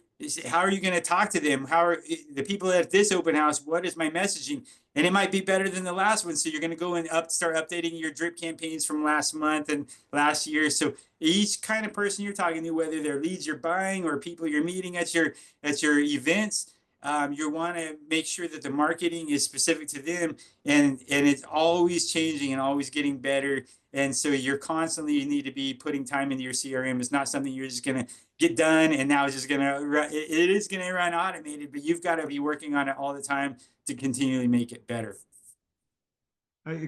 how are you going to talk to them? How are the people at this open house? What is my messaging? And it might be better than the last one. So you're going to go and start updating your drip campaigns from last month and last year. So each kind of person you're talking to, whether they're leads you're buying or people you're meeting at your events, you want to make sure that the marketing is specific to them, and it's always changing and always getting better. And so you need to be putting time into your CRM. It's not something you're just going to get done and now it's just going to it is going to run automated, but you've got to be working on it all the time to continually make it better.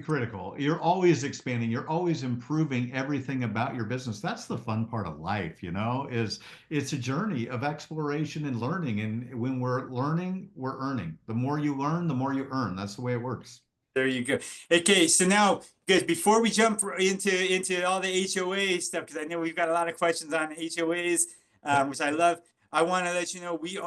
Critical. You're always expanding. You're always improving everything about your business. That's the fun part of life, is it's a journey of exploration and learning. And when we're learning, we're earning. The more you learn, the more you earn. That's the way it works. There you go. Okay, so now, guys, before we jump into all the HOA stuff, because I know we've got a lot of questions on HOAs, which I love. I want to let you know we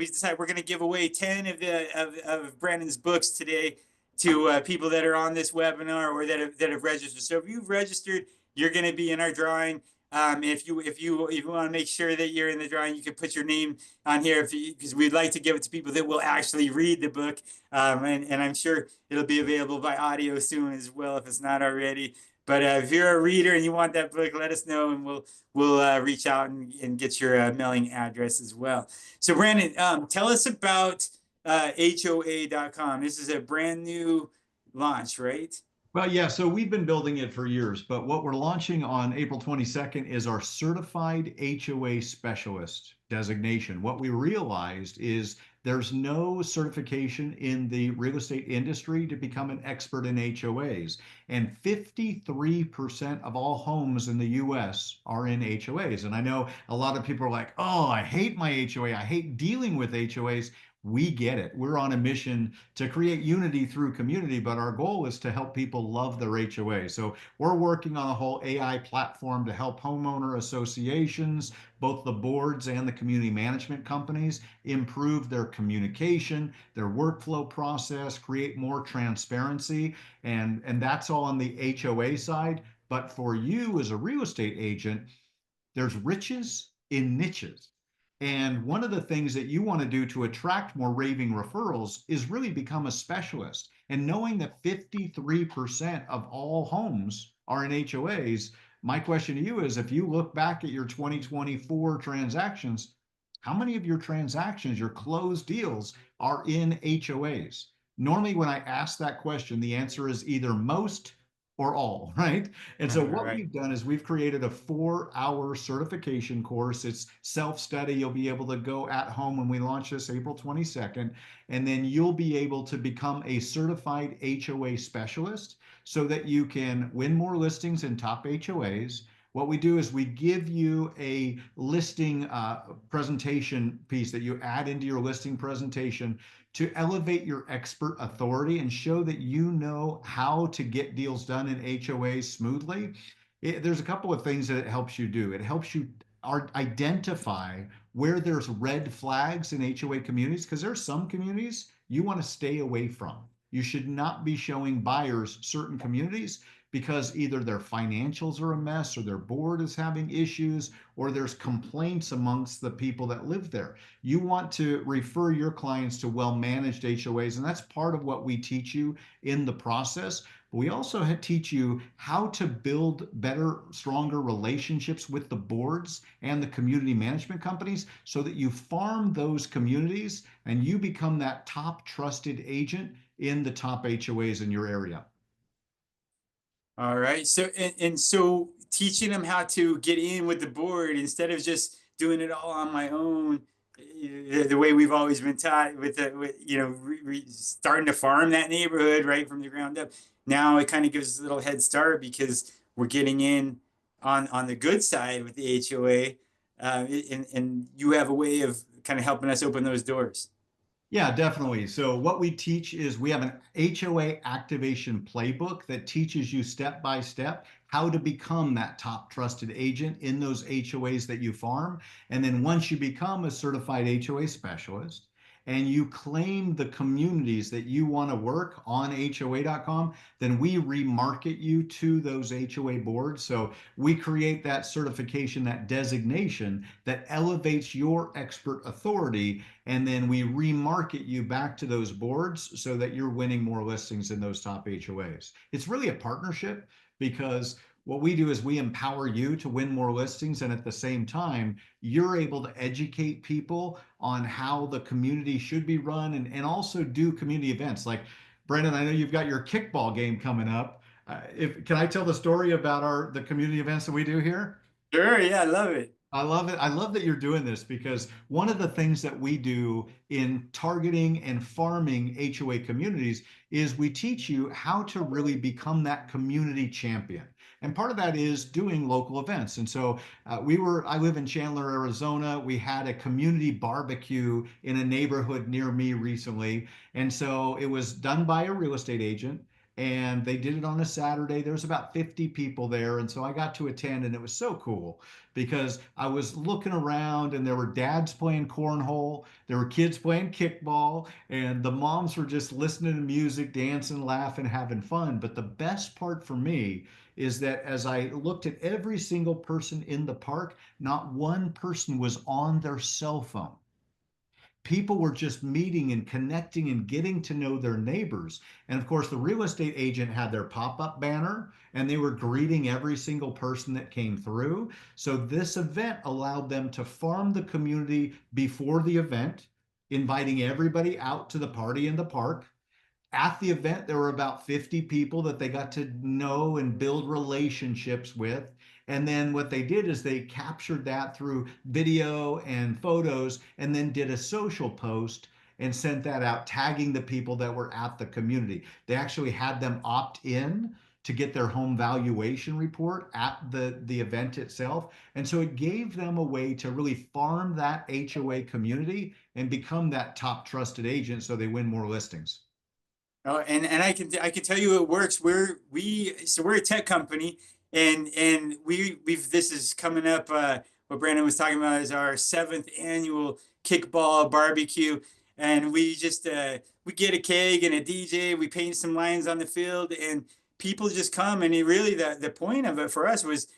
decided we're going to give away 10 of Brandon's books today to people that are on this webinar or that have registered. So if you've registered, you're going to be in our drawing. If you want to make sure that you're in the drawing, you can put your name on here because we'd like to give it to people that will actually read the book. And I'm sure it'll be available by audio soon as well if it's not already. But if you're a reader and you want that book, let us know and we'll reach out and get your mailing address as well. So Brandon, tell us about HOA.com. This is a brand new launch, right? Well, yeah, so we've been building it for years, but what we're launching on April 22nd is our certified HOA specialist designation. What we realized is there's no certification in the real estate industry to become an expert in HOAs. And 53% of all homes in the US are in HOAs. And I know a lot of people are like, oh, I hate my HOA. I hate dealing with HOAs. We get it. We're on a mission to create unity through community, but our goal is to help people love their HOA. So we're working on a whole AI platform to help homeowner associations, both the boards and the community management companies, improve their communication, their workflow process, create more transparency. And that's all on the HOA side. But for you as a real estate agent, there's riches in niches. And one of the things that you want to do to attract more raving referrals is really become a specialist. And knowing that 53% of all homes are in HOAs, my question to you is, if you look back at your 2024 transactions, how many of your transactions, your closed deals, are in HOAs? Normally, when I ask that question, the answer is either most or all, right? And All so what right. we've done is we've created a 4-hour certification course. It's self-study. You'll be able to go at home when we launch this April 22nd, and then you'll be able to become a certified HOA specialist so that you can win more listings in top HOAs. What we do is we give you a listing presentation piece that you add into your listing presentation to elevate your expert authority and show that you know how to get deals done in HOAs smoothly. There's a couple of things that it helps you do. It helps you identify where there's red flags in HOA communities, because there's some communities you want to stay away from. You should not be showing buyers certain communities because either their financials are a mess or their board is having issues or there's complaints amongst the people that live there. You want to refer your clients to well-managed HOAs, and that's part of what we teach you in the process. But we also teach you how to build better, stronger relationships with the boards and the community management companies so that you farm those communities and you become that top trusted agent in the top HOAs in your area. All right. So and so teaching them how to get in with the board instead of just doing it all on my own, the way we've always been taught with starting to farm that neighborhood right from the ground up. Now it kind of gives us a little head start because we're getting in on the good side with the HOA, and you have a way of kind of helping us open those doors. Yeah, definitely. So what we teach is we have an HOA activation playbook that teaches you step by step how to become that top trusted agent in those HOAs that you farm. And then once you become a certified HOA specialist and you claim the communities that you want to work on HOA.com, then we remarket you to those HOA boards. So we create that certification, that designation that elevates your expert authority, and then we remarket you back to those boards so that you're winning more listings in those top HOAs. It's really a partnership because what we do is we empower you to win more listings, and at the same time you're able to educate people on how the community should be run, and also do community events. Like, Brandon, I know you've got your kickball game coming up. If Can I tell the story about the community events that we do here? Sure. Yeah, I love it. I love it. I love that you're doing this, because one of the things that we do in targeting and farming HOA communities is we teach you how to really become that community champion. And part of that is doing local events. And so I live in Chandler, Arizona. We had a community barbecue in a neighborhood near me recently. And so it was done by a real estate agent, and they did it on a Saturday. There was about 50 people there. And so I got to attend, and it was so cool because I was looking around and there were dads playing cornhole, there were kids playing kickball, and the moms were just listening to music, dancing, laughing, having fun. But the best part for me is that as I looked at every single person in the park, not one person was on their cell phone. People were just meeting and connecting and getting to know their neighbors. And of course, the real estate agent had their pop-up banner and they were greeting every single person that came through. So this event allowed them to farm the community before the event, inviting everybody out to the party in the park. At the event, there were about 50 people that they got to know and build relationships with. And then what they did is they captured that through video and photos and then did a social post and sent that out, tagging the people that were at the community. They actually had them opt in to get their home valuation report at the event itself. And so it gave them a way to really farm that HOA community and become that top trusted agent so they win more listings. Oh, and I can tell you it works. We're a tech company, and we've this is coming up. What Brandon was talking about is our seventh annual kickball barbecue, and we get a keg and a DJ. We paint some lines on the field, and people just come. And really, the point of it for us was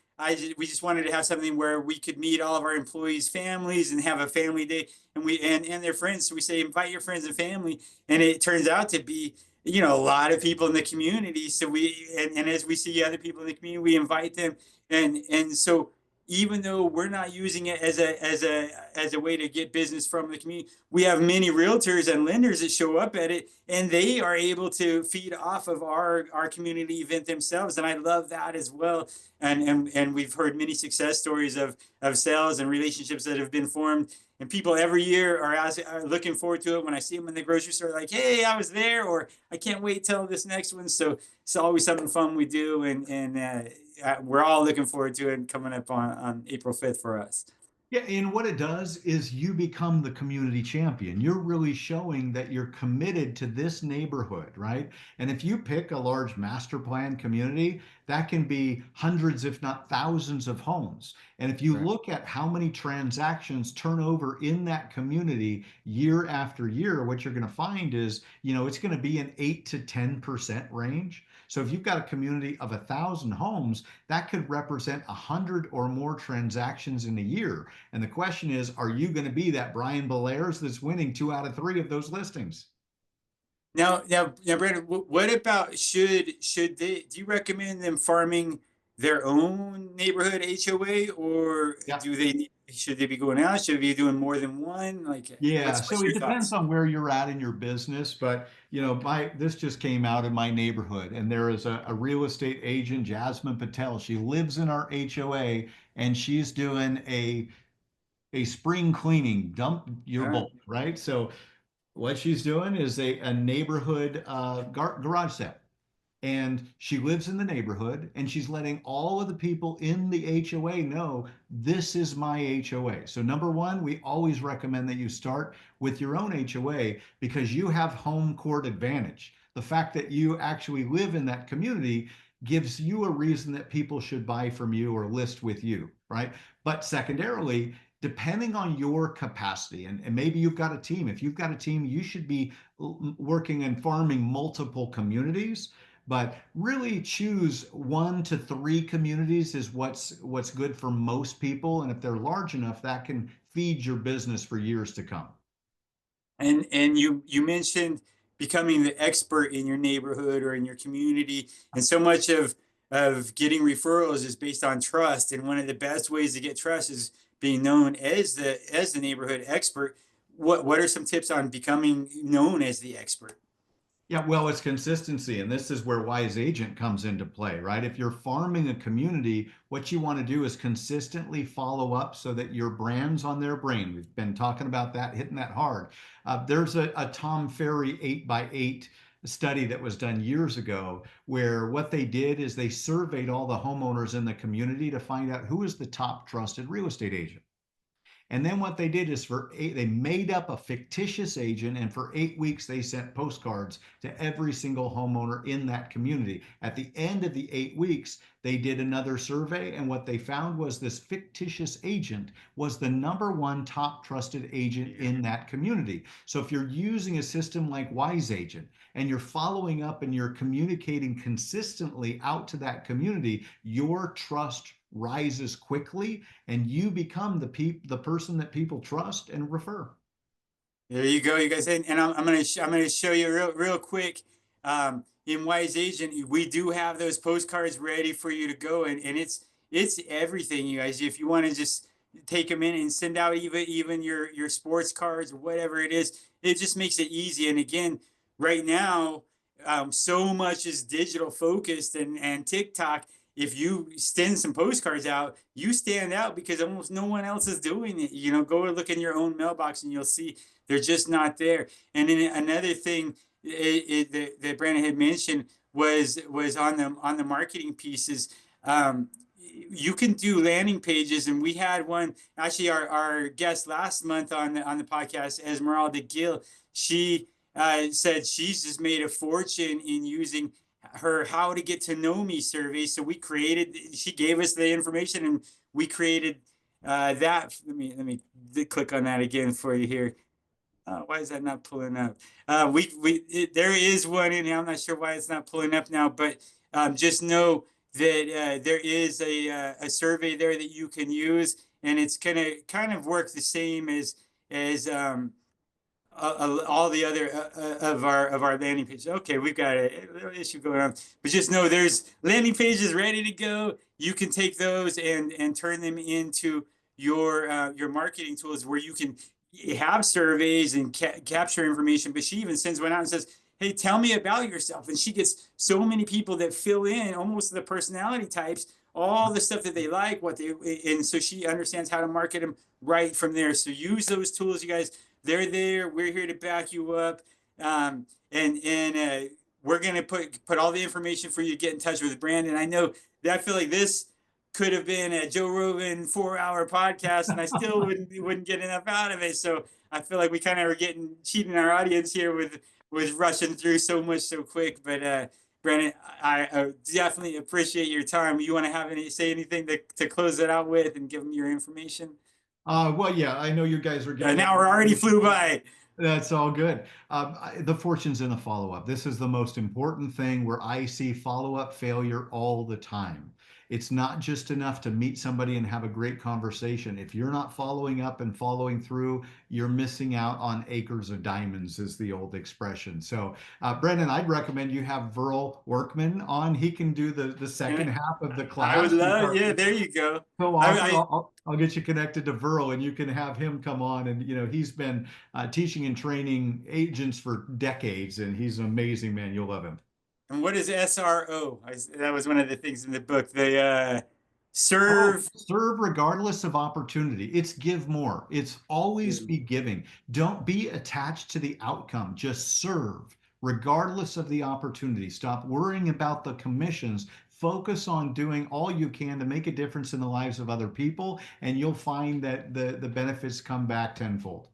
we just wanted to have something where we could meet all of our employees' families and have a family day, and their friends. So we say invite your friends and family, and it turns out to be a lot of people in the community. So and as we see other people in the community, we invite them. And so even though we're not using it as a way to get business from the community, we have many realtors and lenders that show up at it, and they are able to feed off of our community event themselves. And I love that as well. And we've heard many success stories of sales and relationships that have been formed, and people every year are looking forward to it. When I see them in the grocery store, like, hey, I was there, or I can't wait till this next one. So it's always something fun we do, and we're all looking forward to it coming up on April 5th for us. Yeah, and what it does is you become the community champion. You're really showing that you're committed to this neighborhood, right? And if you pick a large master plan community, that can be hundreds, if not thousands of homes. And if you Right. look at how many transactions turn over in that community year after year, what you're going to find is, it's going to be an 8 to 10% range. So if you've got a community of 1,000 homes, that could represent 100 or more transactions in a year. And the question is, are you going to be that Brian Belair's that's winning 2 out of 3 of those listings? Now, Brandon, what about should they? Do you recommend them farming their own neighborhood HOA, or Yeah. should they be going out? Should they be doing more than one? Like, Yeah, what's so it your depends thoughts? on where you're at in your business, but my this just came out in my neighborhood, and there is a real estate agent, Jasmine Patel. She lives in our HOA, and she's doing a spring cleaning, dump your Uh, bulk, right? So what she's doing is a neighborhood garage sale. And she lives in the neighborhood, and she's letting all of the people in the HOA know this is my HOA. So, number one, we always recommend that you start with your own HOA because you have home court advantage. The fact that you actually live in that community gives you a reason that people should buy from you or list with you, right? But secondarily, depending on your capacity, and maybe you've got a team. If you've got a team, you should be working and farming multiple communities, but really choose 1 to 3 communities is what's good for most people. And if they're large enough, that can feed your business for years to come. and you mentioned becoming the expert in your neighborhood or in your community, and so much of getting referrals is based on trust. And one of the best ways to get trust is being known as the neighborhood expert. What are some tips on becoming known as the expert? Yeah, well, it's consistency. And this is where Wise Agent comes into play, right? If you're farming a community, what you want to do is consistently follow up so that your brand's on their brain. We've been talking about that, hitting that hard. There's a Tom Ferry 8x8 study that was done years ago where what they did is they surveyed all the homeowners in the community to find out who is the top trusted real estate agent. And then what they did is they made up a fictitious agent, and for 8 weeks they sent postcards to every single homeowner in that community. At the end of the 8 weeks, they did another survey, and what they found was this fictitious agent was the #1 top trusted agent in that community. So if you're using a system like Wise Agent and you're following up and you're communicating consistently out to that community, your trust rises quickly and you become the person that people trust and refer. There you go, you guys. And I'm gonna show you real quick. In Wise Agent, we do have those postcards ready for you to go, and it's everything, you guys. If you want to just take them in and send out even your sports cards or whatever it is, it just makes it easy. And again, right now, so much is digital focused and TikTok. If you send some postcards out, you stand out because almost no one else is doing it. Go and look in your own mailbox and you'll see they're just not there. And then another thing that Brandon had mentioned was on the marketing pieces. Um, you can do landing pages, and we had one actually. Our guest last month on the podcast, Esmeralda Gill, she said she's just made a fortune in using her how to get to know me survey. So she gave us the information, and we created that. Let me click on that again for you here. Why is that not pulling up? There is one in here. I'm not sure why it's not pulling up now, but just know that there is a survey there that you can use, and it's gonna kind of work the same as all the other of our landing pages. Okay, we've got a little issue going on, but just know there's landing pages ready to go. You can take those and turn them into your marketing tools where you can have surveys and capture information. But she even sends one out and says, "Hey, tell me about yourself," and she gets so many people that fill in almost the personality types, all the stuff that they like, and so she understands how to market them right from there. So use those tools, you guys. They're there. We're here to back you up. And we're gonna put all the information for you to get in touch with Brandon. I know that I feel like this could have been a Joe Rogan 4 hour podcast, and I still wouldn't get enough out of it. So I feel like we kind of are cheating our audience here with rushing through so much so quick. But Brandon, I definitely appreciate your time. You want to say anything to close it out with and give them your information? Well, yeah, I know you guys are An getting it. hour already flew by. That's all good. The fortune's in the follow-up. This is the most important thing where I see follow-up failure all the time. It's not just enough to meet somebody and have a great conversation. If you're not following up and following through, you're missing out on acres of diamonds, is the old expression. So, Brendan, I'd recommend you have Verl Workman on. He can do the second And half of the I would class. love, yeah, there you go. So I, offer, I I'll get you connected to Verl and you can have him come on. And, he's been teaching and training agents for decades, and he's an amazing man. You'll love him. and what is SRO? That was one of the things in the book. They Oh, serve. serve regardless of opportunity. It's give more. It's always be giving. Don't be attached to the outcome. Just serve regardless of the opportunity. Stop worrying about the commissions. Focus on doing all you can to make a difference in the lives of other people, and you'll find that the benefits come back tenfold.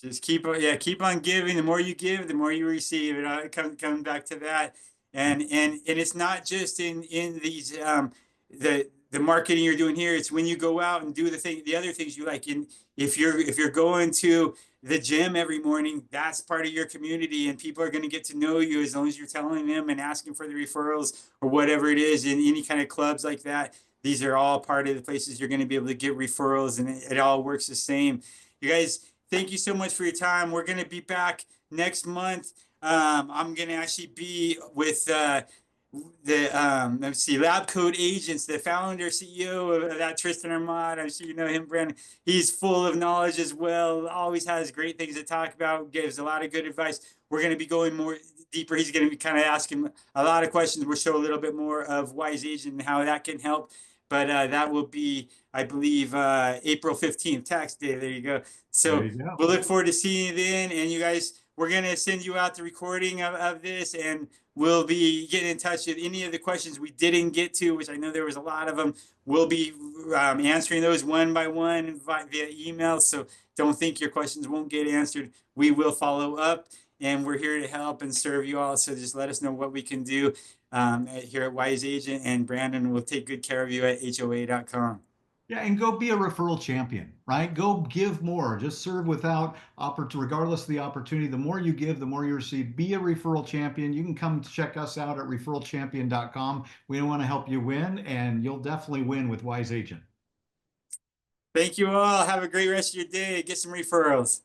Just keep on giving. The more you give, the more you receive. And coming back to that, and it's not just in these the marketing you're doing here. It's when you go out and do the other things you like. And if you're going to the gym every morning, that's part of your community, and people are going to get to know you as long as you're telling them and asking for the referrals or whatever it is in any kind of clubs like that. These are all part of the places you're going to be able to get referrals, and it all works the same. You guys, thank you so much for your time. We're going to be back next month. I'm going to actually be with let's see, Lab Code Agents, the founder, CEO of that, Tristan Armad. I'm sure you know him, Brandon. He's full of knowledge as well, always has great things to talk about, gives a lot of good advice. We're going to be going more deeper. He's going to be kind of asking a lot of questions. We'll show a little bit more of Wise Agent and how that can help. But that will be, I believe, April 15th, tax day. There you go. There So you go. we'll look forward to seeing you then. And you guys, we're going to send you out the recording of this, and we'll be getting in touch with any of the questions we didn't get to, which I know there was a lot of them. We'll be answering those one by one via email. So don't think your questions won't get answered. We will follow up, and we're here to help and serve you all. So just let us know what we can do here at Wise Agent, and Brandon will take good care of you at HOA.com. Yeah, and go be a referral champion, right? Go give more. Just serve without regardless of the opportunity. The more you give, the more you receive. Be a referral champion. You can come check us out at referralchampion.com. We want to help you win, and you'll definitely win with Wise Agent. Thank you all. Have a great rest of your day. Get some referrals.